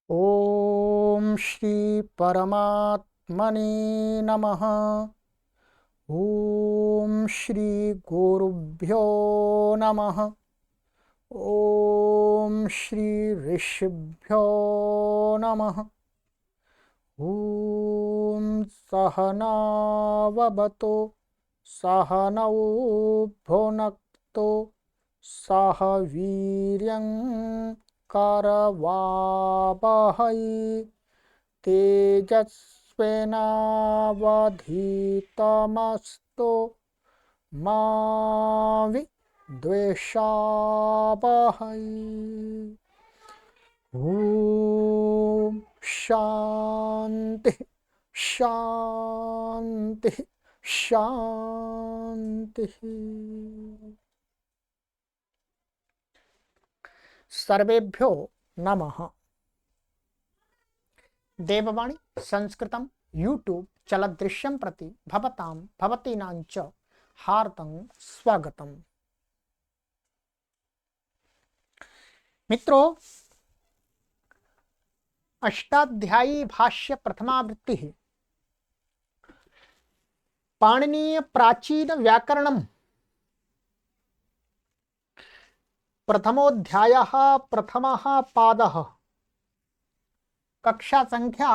ओम श्री परमात्मने नमः। ओम श्री गुरुभ्यो नमः। ओम श्री ऋषिभ्यो नमः। ओम सहनाववतु सहनौ भुनक्तु सह वीर्यं करवावहै तेजस्विनावधीतमस्तु मा विद्विषावहै। ओम शांति शांति शांति। सर्वेभ्यो नमः। देववाणी संस्कृतं यूट्यूब चलदृश्यं प्रति भवतां भवतीनां च हार्दं स्वागतम्। मित्रों, अष्टाध्यायी भाष्य प्रथमावृत्ति पाणिनीय प्राचीन व्याकरणम् प्रथमोऽध्यायः प्रथमः पादः कक्षा संख्या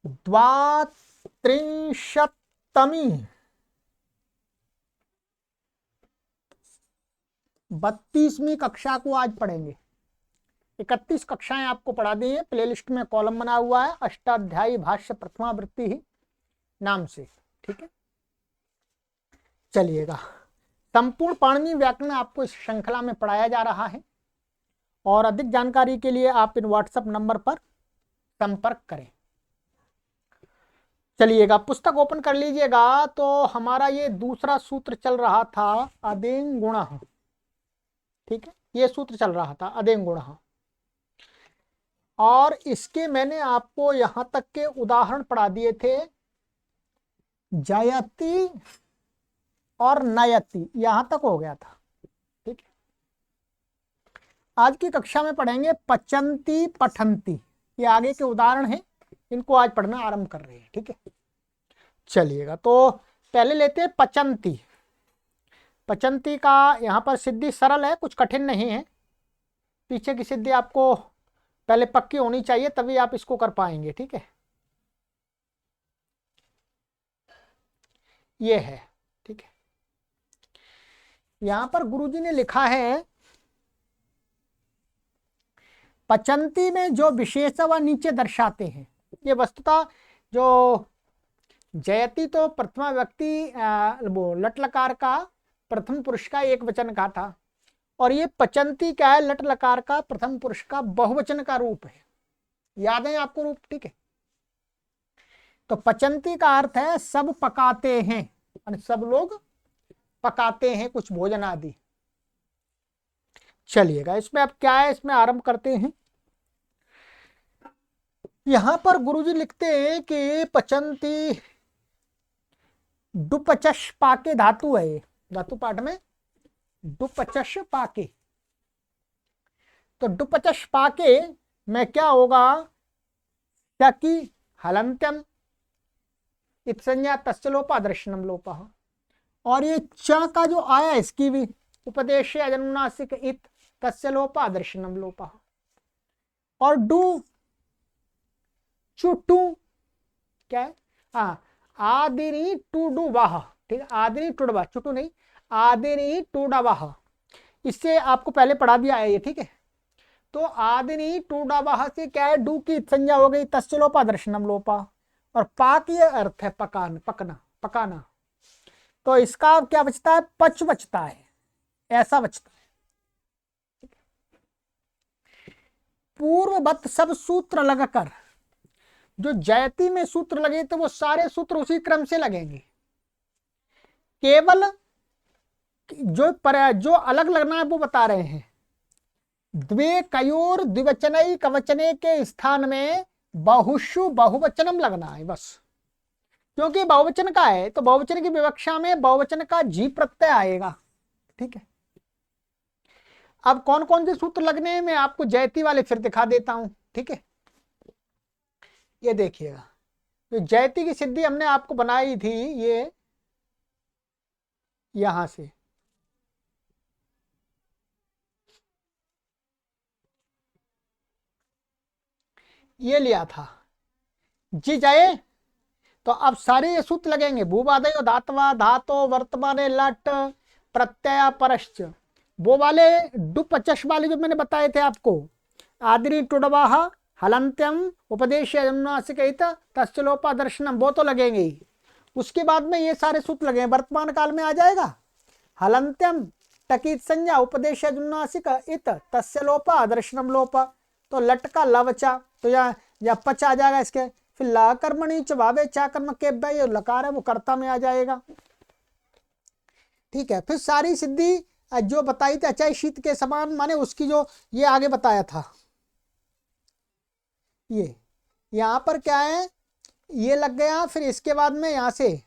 32 32वीं कक्षा को आज पढ़ेंगे। 31 कक्षाएं आपको पढ़ा दी है। प्लेलिस्ट में कॉलम बना हुआ है अष्टाध्यायी भाष्य प्रथमावृत्ति ही नाम से, ठीक है। चलिएगा, संपूर्ण पाणिनीय व्याकरण आपको इस श्रृंखला में पढ़ाया जा रहा है और अधिक जानकारी के लिए आप इन व्हाट्सएप नंबर पर संपर्क करें। चलिएगा, पुस्तक ओपन कर लीजिएगा। तो हमारा ये दूसरा सूत्र चल रहा था अदें गुण, ठीक है। ये सूत्र चल रहा था अदें गुण, और इसके मैंने आपको यहां तक के उदाहरण पढ़ा दिए थे। जयति और नयति यहां तक हो गया था, ठीक है। आज की कक्षा में पढ़ेंगे पचंती पठंती। ये आगे के उदाहरण हैं, इनको आज पढ़ना आरंभ कर रहे हैं, ठीक है। चलिएगा, तो पहले लेते हैं पचंती। पचंती का यहां पर सिद्धि सरल है, कुछ कठिन नहीं है। पीछे की सिद्धि आपको पहले पक्की होनी चाहिए, तभी आप इसको कर पाएंगे, ठीक है। ये है, ठीक है। यहां पर गुरुजी ने लिखा है पचंती में जो विशेषण वह नीचे दर्शाते हैं। ये वस्तुतः जो जयति तो प्रथमा व्यक्ति वो लट लकार का प्रथम पुरुष का एक वचन का था, और ये पचंती क्या है, लट लकार का प्रथम पुरुष का बहुवचन का रूप है। याद है आपको रूप, ठीक है। तो पचंती का अर्थ है सब पकाते हैं, सब लोग पकाते हैं कुछ भोजन आदि। चलिएगा, इसमें अब क्या है, इसमें आरंभ करते हैं। यहां पर गुरुजी लिखते हैं कि पचंती डुपचश पाके धातु है। ये धातु पाठ में डुपचश पाके, तो डुपचश पाके में क्या होगा, कि हलंत्यम इत्संज्ञा तस्य लोपा दर्शनम लोपः। और ये च का जो आया इसकी भी उपदेश अजनुनासिक इत तस्य लोपा दर्शनम लोपः। और डू चुटू क्या है, आदिनी टूडू वाह, ठीक है। आदिनी टूडवा, चुटू नहीं, आदिनी टूडवाह। इससे आपको पहले पढ़ा दिया है ये, ठीक है। तो आदिनी टूडवाह से क्या है, डू की संज्ञा हो गई तस्य लोपा दर्शनम लोपा, और पाक ये अर्थ है पकाना, पकना, पकाना। तो इसका क्या बचता है, पच बचता है, ऐसा बचता है। पूर्ववत सब सूत्र लगाकर, जो जयति में सूत्र लगे तो वो सारे सूत्र उसी क्रम से लगेंगे। केवल जो अलग लगना है वो बता रहे हैं। द्वे कयोर द्विवचनई कवचने के स्थान में बहुषु बहुवचनम लगना है बस। क्योंकि बहुवचन का है तो बहुवचन की विवक्षा में बहुवचन का जी प्रत्यय आएगा, ठीक है। अब कौन कौन से सूत्र लगने हैं मैं आपको जयती वाले फिर दिखा देता हूं, ठीक है। ये देखिएगा, जो जयती की सिद्धि हमने आपको बनाई थी, ये यहां से ये लिया था जी जय। तो अब सारे ये सूत्र लगेंगे, भूवादयो धातवा धातो वर्तमाने लट प्रत्यय परश्च, वो वाले डुपचश वाले जो मैंने बताए थे आपको, आदि टुडवाह हलंत्यम उपदेश तस्लोपा दर्शनम, वो तो लगेंगे ही। उसके बाद में ये सारे सूत्र लगेंगे, वर्तमान काल में आ जाएगा हलंत्यम टकीत संज्ञा उपदेश इत तस्य लोपा दर्शनम लोपा, तो लट का लवचा, तो या पच आ जाएगा इसके, फिर ला कर्मणि च भावे चा कर्म के ये लकार है वो कर्ता में आ जाएगा, ठीक है। फिर सारी सिद्धि जो बताई थी अचय शीत के समान, माने उसकी जो ये आगे बताया था, ये यहां पर क्या है, ये लग गया। फिर इसके बाद में यहां से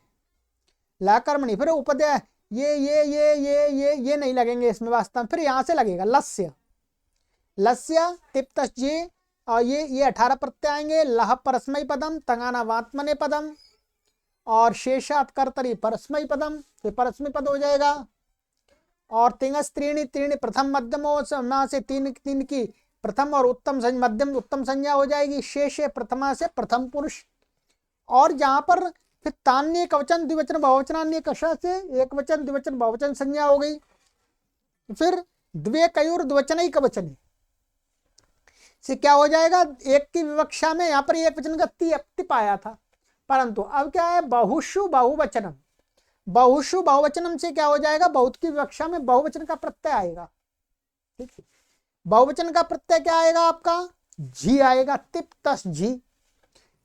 ला कर्मणि, फिर उपदय ये नहीं लगेंगे इसमें वास्तव में, फिर यहां से लगेगा लस्य लस्य तिप्तस जी, और ये 18 प्रत्यय आएंगे, लह परस्मय पदम तंगाना वात्मने पदम, और शेषात कर्तरी परस्मय पदम, ये परस्मय पद हो जाएगा। और तिंगस त्रीणी त्रीणी प्रथम मध्यम से तीन तीन की प्रथम और उत्तम मध्यम उत्तम संज्ञा हो जाएगी, शेष प्रथमा से प्रथम पुरुष। और जहां पर फिर तान्य कवचन द्विवचन बहुवचनान्य कषा से एक वचन द्विवचन बहुवचन संज्ञा हो गई। फिर द्वे कयुर द्विवचन कवचन से क्या हो जाएगा, एक की विवक्षा में यहाँ पर एक वचन का ति पाया था, परंतु अब क्या है बहुषु बहुवचनम, बहुषु बहुवचनम से क्या हो जाएगा, बहुत की विवक्षा में बहुवचन का प्रत्यय आएगा, ठीक है। बहुवचन का प्रत्यय क्या आएगा आपका, जी आएगा, तिप्तस जी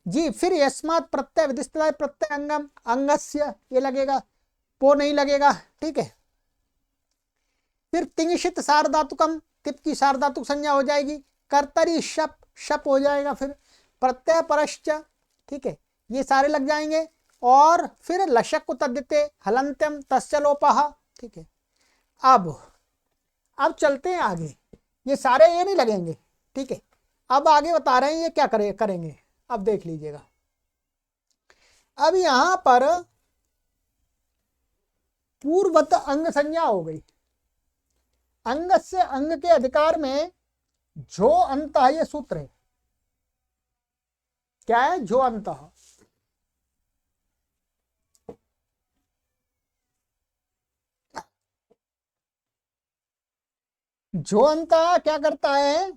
जी। फिर यस्मात् प्रत्यय विधिष्ठित प्रत्यय अंगम अंगस्य, ये लगेगा, पो नहीं लगेगा, ठीक है। फिर तिंगिषित सार्वधातुकम, तिप की सार्वधातुक संज्ञा हो जाएगी, कर्तरी शप शप हो जाएगा, फिर प्रत्यय परश्च, ठीक है, ये सारे लग जाएंगे। और फिर लशक को तद्यते हलंत्यम तस्य लोपः, ठीक है। अब चलते हैं आगे, ये सारे ये नहीं लगेंगे, ठीक है। अब आगे बता रहे हैं ये क्या करेंगे, अब देख लीजिएगा। अब यहां पर पूर्वत अंग संज्ञा हो गई, अंग से अंग के अधिकार में जो अंत है, ये सूत्र है, क्या है, जो अंत, जो अंत क्या करता है,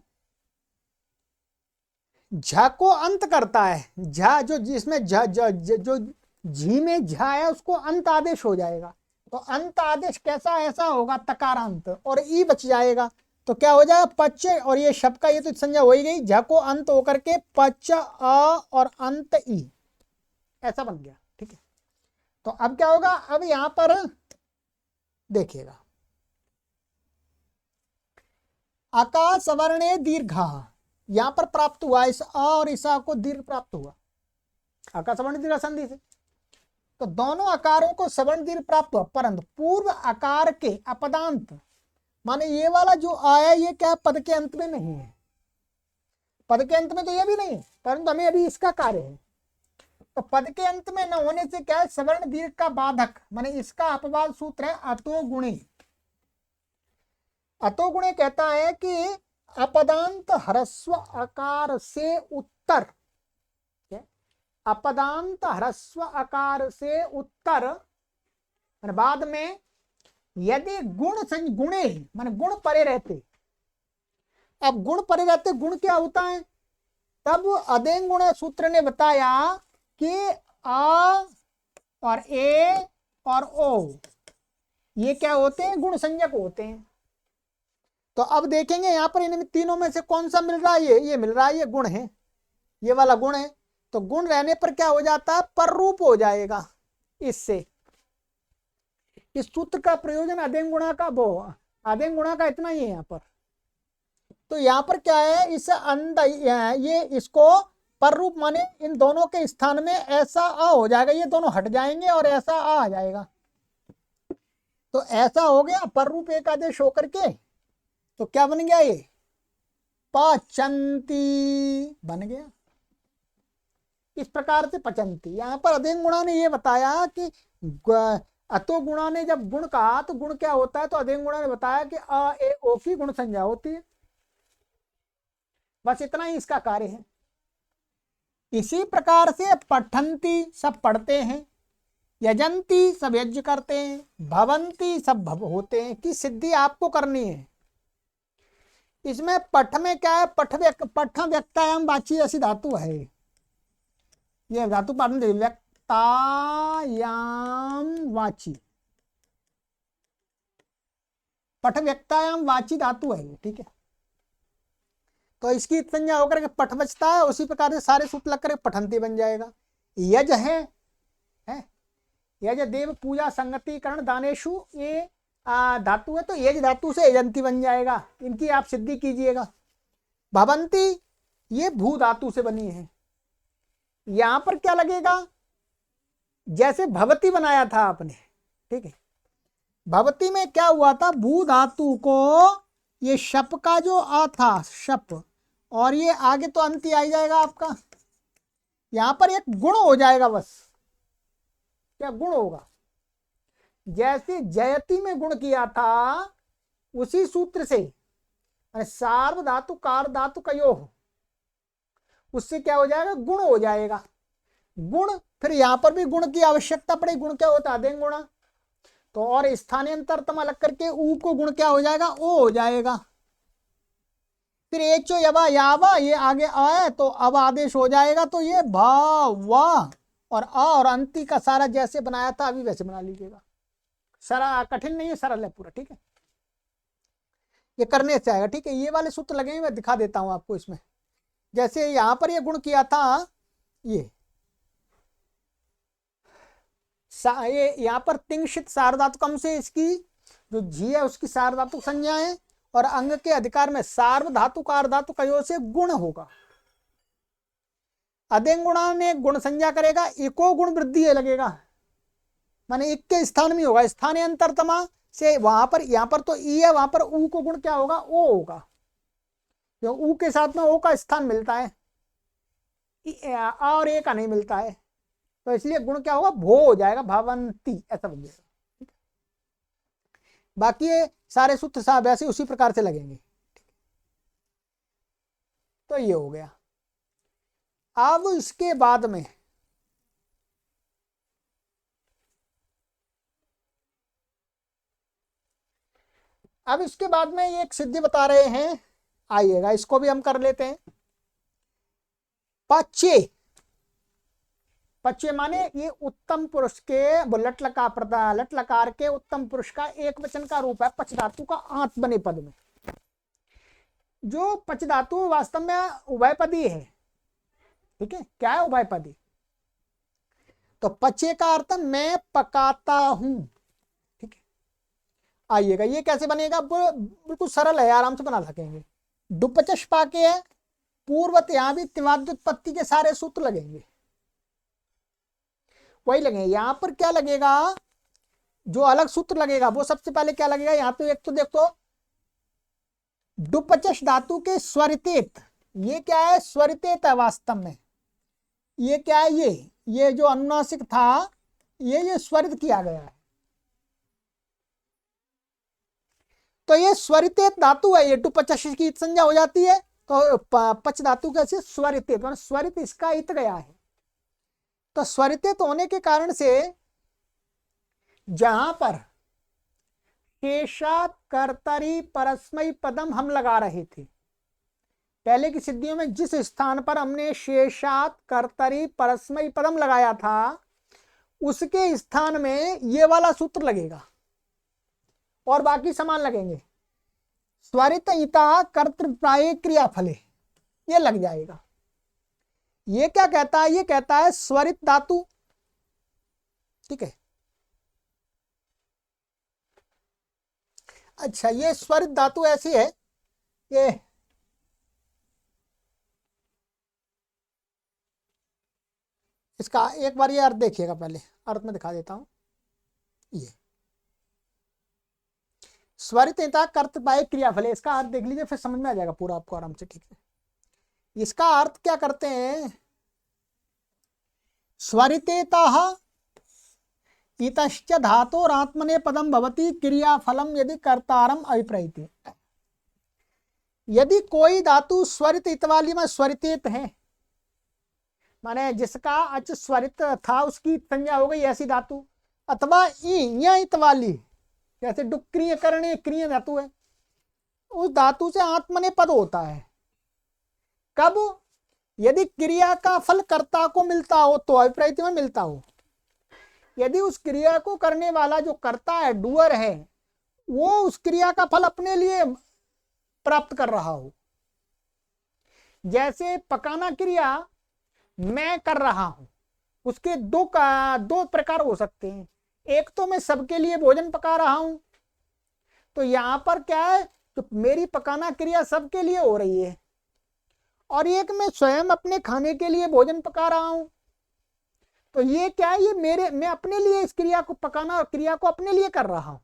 झ को अंत करता है, झ जो जिसमें जो झी में झा है उसको अंत आदेश हो जाएगा, तो अंत आदेश कैसा ऐसा होगा, तकारांत, और ई बच जाएगा, तो क्या हो जाएगा पच, और ये शब्द का ये तो संज्ञा हो ही गई, झ को अंत होकर के पच अ और अंत ई, ऐसा बन गया, ठीक है। तो अब क्या होगा, अब यहां पर देखिएगा, आकाश वर्णे दीर्घा यहां पर प्राप्त हुआ, इस अ और इस आ को दीर्घ प्राप्त हुआ आकाश वर्ण दीर्घ संधि से, तो दोनों आकारों को सवर्ण दीर्घ प्राप्त हुआ, परंतु पूर्व आकार के अपदांत, माने ये वाला जो आया ये क्या पद के अंत में नहीं है, पद के अंत में तो ये भी नहीं है, परंतु हमें अभी इसका कार्य है, तो पद के अंत में न होने से क्या है, सवर्ण दीर्घ का बाधक, माने इसका अपवाद सूत्र है अतो गुणे। अतो गुणे कहता है कि अपदांत ह्रस्व आकार से उत्तर, अपदांत ह्रस्व आकार से उत्तर बाद में यदि गुणे माने गुण परे रहते, अब गुण परे रहते, गुण क्या होता है, तब अदेंग गुण सूत्र ने बताया कि आ और ए और ओ ये क्या होते हैं, गुण संज्ञक होते हैं। तो अब देखेंगे यहां पर इनमें तीनों में से कौन सा मिल रहा है, ये मिल रहा है, ये गुण है, ये वाला गुण है, तो गुण रहने पर क्या हो जाता है, पर रूप हो जाएगा। इससे इस सूत्र का प्रयोजन अदेंग गुणा का, वो अदेंग गुणा का इतना ही है यहाँ पर। तो यहाँ पर क्या है, इस ये इसको पर रूप माने इन दोनों के स्थान में ऐसा आ हो जाएगा, ये दोनों हट जाएंगे और ऐसा आ जाएगा, तो ऐसा हो गया पर रूप एक आदेश होकर के तो क्या बन गया, ये पचंती बन गया। इस प्रकार से पचंती। यहाँ पर अधेन गुणा ने ये बताया कि अतो गुणा ने जब गुण कहा तो गुण क्या होता है, तो अधेन गुणा ने बताया कि अ ए ओ की गुण संज्ञा होती है। बस इतना ही इसका कार्य है। इसी प्रकार से पठंती सब पढ़ते हैं, यजंती सब यज्ञ करते हैं, भवंती सब भव होते हैं की सिद्धि आपको करनी है। इसमें पठ में क्या है, पठ व्यक्तायाम वाची ऐसी धातु है। ये धातु पाठ व्यक्तायाम वाची, पठ व्यक्तायाम वाची धातु है, ठीक है। तो इसकी संज्ञा होकर के पठ बचता है, उसी प्रकार से सारे सूत्र लग कर पठंती बन जाएगा। यज है यज देव पूजा संगतिकरण दानेशु, ये धातु है, तो यज धातु से यजंती बन जाएगा। इनकी आप सिद्धि कीजिएगा। भवंती ये भू धातु से बनी है। यहां पर क्या लगेगा, जैसे भवती बनाया था आपने, ठीक है। भवती में क्या हुआ था, भू धातु को ये शप का जो आ था शप, और ये आगे तो अंति आ जाएगा आपका। यहां पर एक गुण हो जाएगा, बस क्या गुण होगा, जैसे जयति में गुण किया था उसी सूत्र से सार्व धातु कार धातु कयोः, उससे क्या हो जाएगा, गुण हो जाएगा। गुण, फिर यहां पर भी गुण की आवश्यकता पड़े। गुण क्या होता है, अधेन गुणा। तो और स्थानांतरतम अलग करके ऊ को गुण क्या हो जाएगा, ओ हो जाएगा। फिर एचो यवा यावा ये आगे आए तो अब आदेश हो जाएगा, तो ये भा वा और आ और अंति का सारा जैसे बनाया था अभी वैसे बना लीजिएगा। सारा कठिन नहीं है, सरल है पूरा, ठीक है। ये करने से आएगा, ठीक है। ये वाले सूत्र लगेंगे, मैं दिखा देता हूं आपको इसमें। जैसे यहां पर ये गुण किया था, ये यहाँ पर तिंशित सार्वधातुकम से इसकी जो जी है उसकी सार्वधातुक संज्ञा है, और अंग के अधिकार में सार्व धातु कार धातु कयो से गुण होगा। अधेन गुणा ने गुण संज्ञा करेगा, इको गुण वृद्धि है लगेगा, माने एक के स्थान में होगा। स्थानांतरतमा से वहां पर, यहां पर तो ई है, वहां पर ऊ को गुण क्या होगा, ओ होगा। जो ऊ के साथ में ओ का स्थान मिलता है, आ और ए का नहीं मिलता है, तो इसलिए गुण क्या होगा, भो हो जाएगा, भावंती ऐसा बन जाएगा। बाकी ये सारे सूत्र साहब ऐसे उसी प्रकार से लगेंगे। तो ये हो गया। अब इसके बाद में ये एक सिद्धि बता रहे हैं, आइएगा इसको भी हम कर लेते हैं। पच्चे, पच्चे माने ये उत्तम पुरुष के लट लकार के उत्तम पुरुष का एक वचन का रूप है, पच धातु का आंत बने पद में। जो पच धातु वास्तव में उभयपदी है, ठीक है। क्या है उभयपदी, तो पचे का अर्थ मैं पकाता हूं, ठीक है। आइएगा ये कैसे बनेगा, बिल्कुल सरल है, आराम से बना सकेंगे। डुपचश पाके है, पूर्वत यहां भी तिवाद्युत्पत्ति के सारे सूत्र लगेंगे, वही लगेंगे। यहां पर क्या लगेगा, जो अलग सूत्र लगेगा वो सबसे पहले क्या लगेगा, यहां तो एक तो देखो डुपचश धातु के स्वरितेत, ये क्या है, स्वरितेत है वास्तव में। ये क्या है, ये जो अनुनासिक था ये स्वरित किया गया है, तो ये स्वरितेत धातु है। ये डुपचश की संज्ञा हो जाती है, तो पच धातु कैसे स्वरितेत, मतलब स्वरित इसका इत गया है। तो स्वरितित होने के कारण से जहां पर शेषात कर्तरी परस्मई पदम हम लगा रहे थे, पहले की सिद्धियों में जिस स्थान पर हमने शेषात कर्तरी परस्मई पदम लगाया था, उसके स्थान में ये वाला सूत्र लगेगा, और बाकी समान लगेंगे। स्वरित इता कर्तृप्राय क्रियाफले, ये लग जाएगा। ये क्या कहता है, ये कहता है स्वरित धातु, ठीक है। अच्छा, ये स्वरित धातु ऐसी है, ये इसका एक बार ये अर्थ देखिएगा, पहले अर्थ में दिखा देता हूं। ये स्वरितता कर्तव्य क्रियाफल है, इसका अर्थ देख लीजिए, फिर समझ में आ जाएगा पूरा आपको आराम से, ठीक है। इसका अर्थ क्या करते हैं, स्वरितेता इतश्च धातोरात्मने पदम भवति क्रियाफलम यदि कर्तारम अभिप्रैति। यदि कोई धातु स्वरित इत वाली में स्वरितेत है, माने जिसका अच स्वरित था उसकी संज्ञा हो गई ऐसी धातु, अथवा इत वाली जैसे डुक्रिय करणे क्रिय धातु है, उस धातु से आत्मने पद होता है। कब? यदि क्रिया का फल कर्ता को मिलता हो तो अभिप्रैति में मिलता हो। यदि उस क्रिया को करने वाला जो करता है, डूअर है, वो उस क्रिया का फल अपने लिए प्राप्त कर रहा हो। जैसे पकाना क्रिया मैं कर रहा हूं, उसके दो प्रकार हो सकते हैं। एक तो मैं सबके लिए भोजन पका रहा हूं, तो यहां पर क्या है, तो मेरी पकाना क्रिया सबके लिए हो रही है, और एक मैं स्वयं अपने खाने के लिए भोजन पका रहा हूं, तो ये क्या है, ये मैं अपने लिए इस क्रिया को पकाना और क्रिया को अपने लिए कर रहा हूं,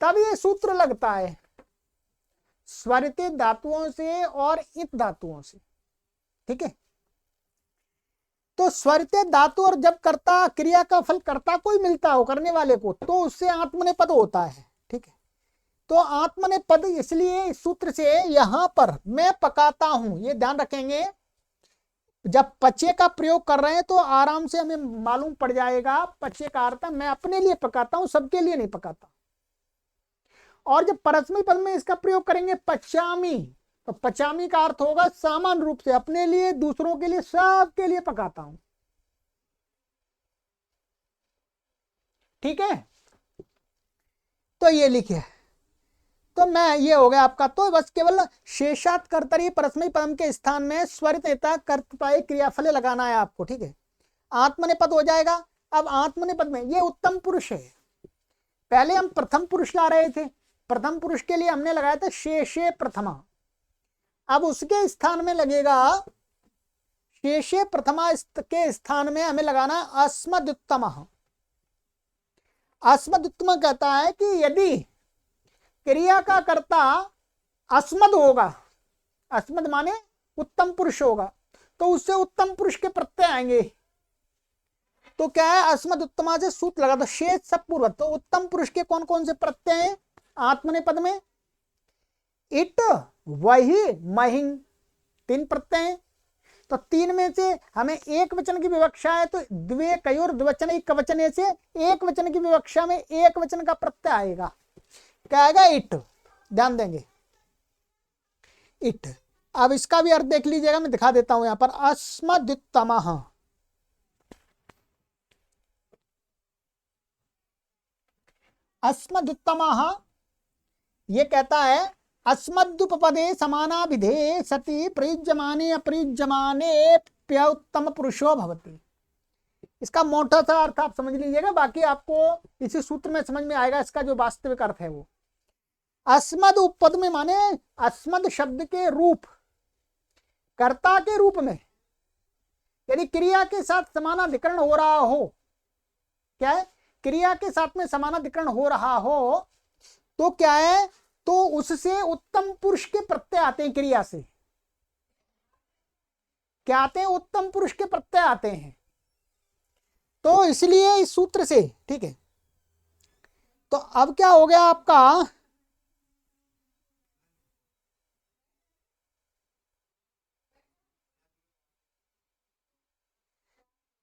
तब ये सूत्र लगता है स्वरित धातुओं से और इत धातुओं से, ठीक है। तो स्वरित धातु और जब कर्ता क्रिया का फल कर्ता को ही मिलता हो, करने वाले को, तो उससे आत्मनेपद होता है, ठीक है। तो आत्मनेपद इसलिए इस सूत्र से यहां पर मैं पकाता हूं, ये ध्यान रखेंगे। जब पचे का प्रयोग कर रहे हैं तो आराम से हमें मालूम पड़ जाएगा, पचे का अर्थ मैं अपने लिए पकाता हूं, सबके लिए नहीं पकाता। और जब परस्मै पद में इसका प्रयोग करेंगे पचामी, तो पचामी का अर्थ होगा सामान्य रूप से अपने लिए, दूसरों के लिए, सबके लिए पकाता हूं, ठीक है। तो ये लिखिए, तो मैं ये हो गया आपका। तो बस केवल शेषात कर्तरी परस्मै पदम के स्थान में स्वरितेता कर्तव्य क्रियाफल लगाना है आपको, ठीक है। आत्मनेपद हो जाएगा। अब आत्मनेपद में ये उत्तम पुरुष है, पहले हम प्रथम पुरुष ला रहे थे, प्रथम पुरुष के लिए हमने लगाया था शेषे प्रथमा, अब उसके स्थान में लगेगा शेषे प्रथमा के स्थान में हमें लगाना अस्मदुत्तम। अस्मदुत्तम कहता है कि यदि क्रिया का कर्ता अस्मद होगा, अस्मद माने उत्तम पुरुष होगा, तो उससे उत्तम पुरुष के प्रत्यय आएंगे। तो क्या है, अस्मद उत्तमा से सूत्र लगा, तो शेष सब पूर्व। तो उत्तम पुरुष के कौन कौन से प्रत्यय हैं आत्मनेपद में? इट, वही, महिंग, 3 प्रत्यय हैं। तो 3 में से हमें एक वचन की विवक्षा है, तो द्वे कयोर द्विवचन एक वचन से एक वचन की विवक्षा में एक वचन का प्रत्यय आएगा, क्या आएगा? इट। ध्यान देंगे, इट। अब इसका भी अर्थ देख लीजिएगा, मैं दिखा देता हूं यहां पर। अस्मदुत्तमः, अस्मदुत्तमः ये कहता है अस्मदुपपदे समानाभिधे सति प्रयुज्यमाने अप्रयुज्यमाने प्योत्तम पुरुषो भवति। इसका मोटा सा अर्थ आप समझ लीजिएगा, बाकी आपको इसी सूत्र में समझ में आएगा इसका जो वास्तविक अर्थ है वो। अस्मद उपपद में माने अस्मद शब्द के रूप, कर्ता के रूप में यदि क्रिया के साथ समानाधिकरण हो रहा हो, क्या है, क्रिया के साथ में समानाधिकरण हो रहा हो, तो क्या है, तो उससे उत्तम पुरुष के प्रत्यय आते हैं। क्रिया से क्या आते हैं? उत्तम पुरुष के प्रत्यय आते हैं। तो इसलिए इस सूत्र से, ठीक है। तो अब क्या हो गया आपका,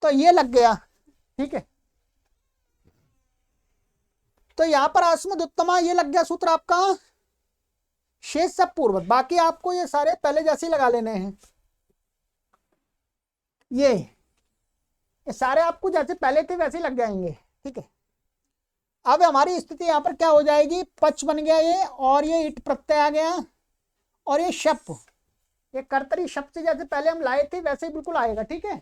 तो ये लग गया, ठीक है। तो यहां पर अस्मद उत्तमा ये लग गया सूत्र आपका, शेष सब पूर्वक। बाकी आपको ये सारे पहले जैसे लगा लेने हैं, ये सारे आपको जैसे पहले थे वैसे लग जाएंगे, ठीक है। अब हमारी स्थिति यहां पर क्या हो जाएगी, पच बन गया ये, और ये इट प्रत्यय आ गया, और ये शप, ये कर्तरी शब्द से जैसे पहले हम लाए थे वैसे ही बिल्कुल आएगा, ठीक है।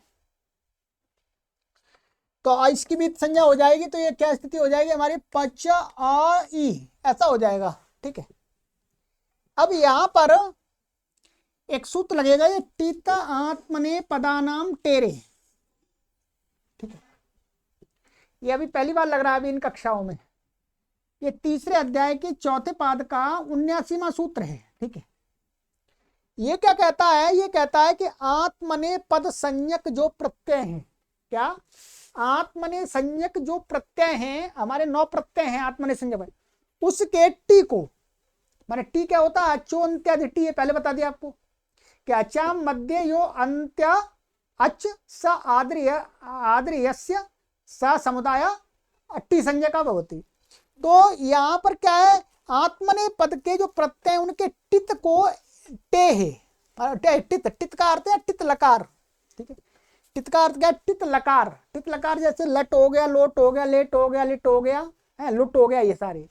तो इसकी भी संज्ञा हो जाएगी। तो ये क्या स्थिति हो जाएगी हमारी, पच आ ई, ऐसा हो जाएगा, ठीक है। अब यहां पर एक सूत्र लगेगा, ये टीत आत्मने पदानाम टेरे, ठीक है। ये अभी पहली बार लग रहा है अभी इन कक्षाओं में। ये तीसरे अध्याय के चौथे पाद का 79वां सूत्र है। ठीक है, ये क्या कहता है? ये कहता है कि आत्मने पद संज्ञक जो प्रत्यय हैं, क्या आत्मने संज्ञक जो प्रत्यय हैं, हमारे 9 प्रत्यय हैं आत्मने संज्ञक, उसके टी को, माने टी क्या होता है? अचोन्त्यादि टी, है पहले बता दिया आपको कि अचाम मध्य यो अंत्य अच स आद्रियस्य स समुदाय टी संज्ञका भवति। तो यहाँ पर क्या है? आत्मने पद के जो प्रत्यय उनके टित को टे है, टित का अर्थ है टित लकार। ठीक है, टित का अर्थ क्या है? टित लकार। टित लकार जैसे लट हो गया, लोट हो गया, लेट हो गया, लिट हो गया है, लुट हो गया, ये सारे।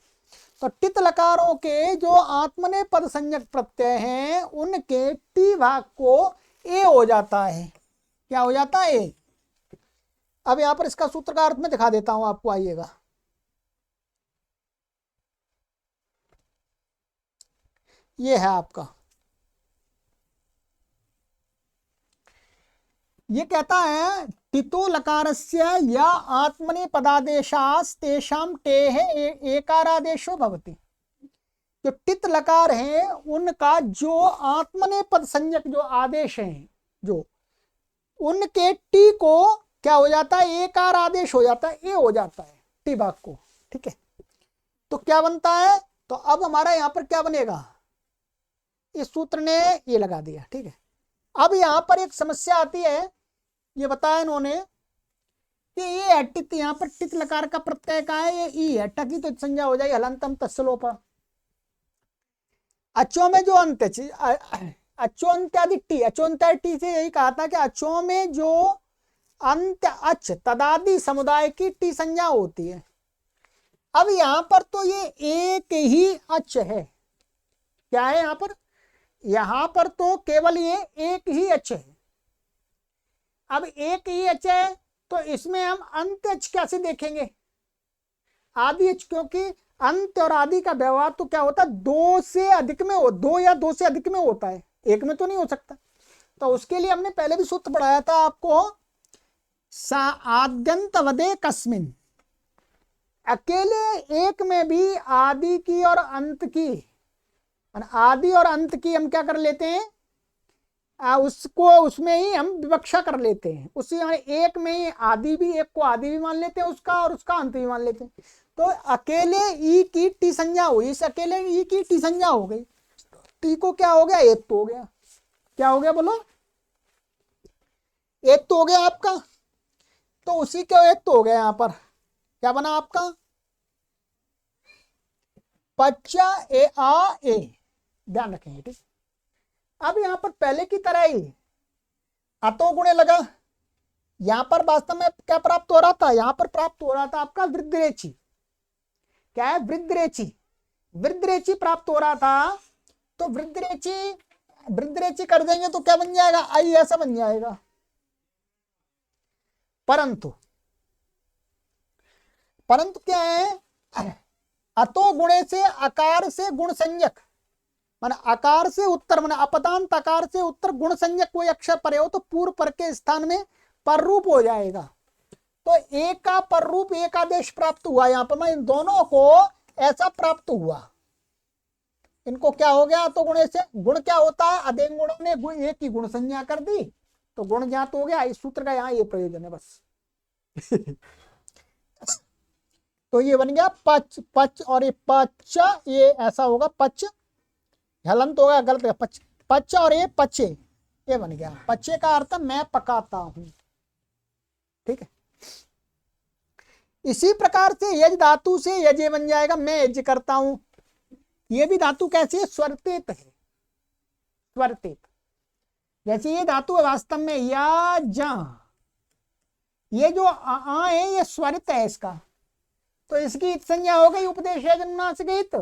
तो टित लकारों के जो आत्मने पद संज्ञक प्रत्यय हैं उनके टी भाग को ए हो जाता है। क्या हो जाता है? ए। अब यहां पर इसका सूत्र का अर्थ में दिखा देता हूं आपको, आइएगा। ये है आपका, ये कहता है टितो लकारस्य या आत्मने पदादेशास तेषाम टेह एकारादेशो भवति। जो टित लकार है उनका जो आत्मने पद संज्ञक जो आदेश हैं, जो उनके टी को क्या हो जाता है? एकार आदेश हो जाता है, ए हो जाता है टी भाग को। ठीक है, तो क्या बनता है? तो अब हमारा यहां पर क्या बनेगा? इस सूत्र ने ये लगा दिया। ठीक है, अब यहां पर एक समस्या आती है, ये बताया इन्होंने कि ये है टित, यहाँ पर टित लकार का प्रत्यय का है, ये ई है, टकी तो संज्ञा हो जाएगी हलंतम तत्सलोप। अचो में जो अंत, अचोन्त्यादि टी, अचोन्त्यादि टी से यही कहा था कि अचो में जो अंत अच तदादि समुदाय की टी संज्ञा होती है। अब यहां पर तो ये एक ही अच है। क्या है यहां पर? यहां पर तो केवल ये एक ही अच है। अब एक ही अच है तो इसमें हम अंत अच कैसे देखेंगे? आदि अच, क्योंकि अंत और आदि का व्यवहार तो क्या होता है? दो से अधिक में हो, दो या दो से अधिक में होता है, एक में तो नहीं हो सकता। तो उसके लिए हमने पहले भी सूत्र पढ़ाया था आपको, सा आद्यंत वदे कस्मिन, अकेले एक में भी आदि की और अंत की, आदि और अंत की हम क्या कर लेते हैं? उसको उसमें ही हम विवक्षा कर लेते हैं। उसी एक में ही आदि भी, एक को आदि भी मान लेते हैं उसका, और उसका अंत भी मान लेते हैं। तो अकेले ई की टी संज्ञा हुई, इस अकेले ई की टी संज्ञा हो गई। टी को क्या हो गया? एक तो हो गया। क्या हो गया बोलो? एक तो हो गया आपका। तो उसी के एक तो हो गया। यहां पर क्या बना आपका? पच्चा ए आ ए, ध्यान रखेंगे। ठीक, अब यहां पर पहले की तरह ही अतो गुणे लगा। यहां पर वास्तव में क्या प्राप्त हो रहा था? यहां पर प्राप्त हो रहा था आपका वृद्धरेचि। क्या है? वृद्धरेचि। वृद्धरेचि प्राप्त हो रहा था। तो वृद्धरेचि कर देंगे तो क्या बन जाएगा? आई ऐसा बन जाएगा। परंतु क्या है? अतो गुणे से अकार से गुण संज्ञक, माने अकार से उत्तर, माने अपदांत अकार से उत्तर गुण संज्ञक कोई अक्षर परे हो तो पूर्व पर के स्थान में पर रूप हो जाएगा। तो एक का पर रूप एक आदेश प्राप्त हुआ। यहां पर मैं इन दोनों को ऐसा प्राप्त हुआ। इनको क्या हो गया? तो गुणे से गुण क्या होता है? अदेंग गुणों ने गुण एक की गुण संज्ञा कर दी तो गुण ज्ञात हो गया। इस सूत्र का यहाँ ये प्रयोजन है बस। तो ये बन गया पच, पच और ये पच, ये ऐसा होगा पच, हलंत होगा, गलत है, पच, पच और ये पचे, ये बन गया। पचे का अर्थ मैं पकाता हूं। ठीक है, इसी प्रकार से यज धातु से यजे बन जाएगा, मैं यज करता हूं। ये भी धातु कैसी है? स्वरतेत है, स्वरतेत। जैसे ये धातु है वास्तव में या जा, ये जो आ है ये स्वरित है इसका, तो इसकी संज्ञा हो गई उपदेश यजनुनासिक।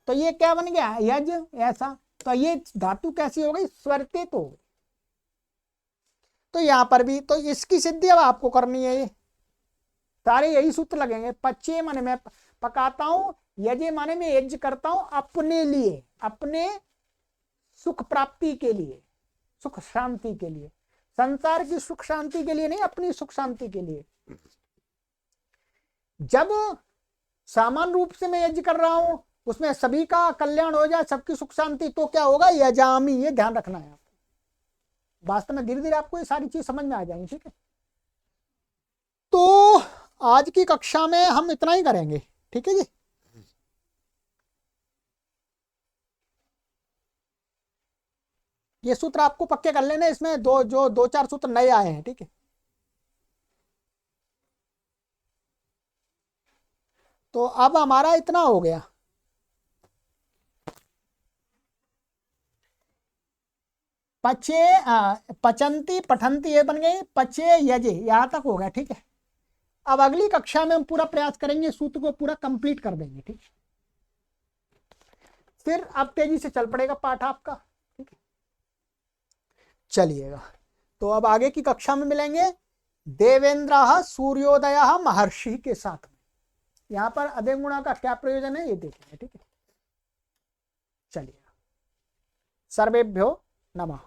तो ये क्या बन गया? यज ऐसा। तो ये धातु कैसी हो गई? स्वरतेत हो गई। तो यहां पर भी तो इसकी सिद्धि अब आपको करनी है। ये सारे यही सूत्र लगेंगे। पच्चे माने मैं पकाता हूं, यजे माने मैं यज्ञ करता हूं अपने लिए, अपने सुख प्राप्ति के लिए, सुख शांति के लिए, संसार की सुख शांति के लिए नहीं, अपनी सुख शांति के लिए। जब सामान्य रूप से मैं यज्ञ कर रहा हूं, उसमें सभी का कल्याण हो जाए, सबकी सुख शांति, तो क्या होगा, यजामी, ये ध्यान रखना है आपको। वास्तव में धीरे धीरे आपको ये सारी चीज समझ में आ जाएंगी। ठीक है, तो आज की कक्षा में हम इतना ही करेंगे। ठीक है जी, ये सूत्र आपको पक्के कर लेना, इसमें दो चार सूत्र नए आए हैं। ठीक है, तो अब हमारा इतना हो गया। पचे पचंती पठंती ये बन गई, पचे यजे, यहां तक हो गया। ठीक है, अब अगली कक्षा में हम पूरा प्रयास करेंगे, सूत्र को पूरा कंप्लीट कर देंगे। ठीक है, फिर अब तेजी से चल पड़ेगा पाठ आपका। ठीक है, चलिएगा, तो अब आगे की कक्षा में मिलेंगे देवेंद्र सूर्योदय महर्षि के साथ में। यहां पर अध्ययन गुणा का क्या प्रयोजन है ये देखेंगे। ठीक है, चलिए, सर्वेभ्यो नमः।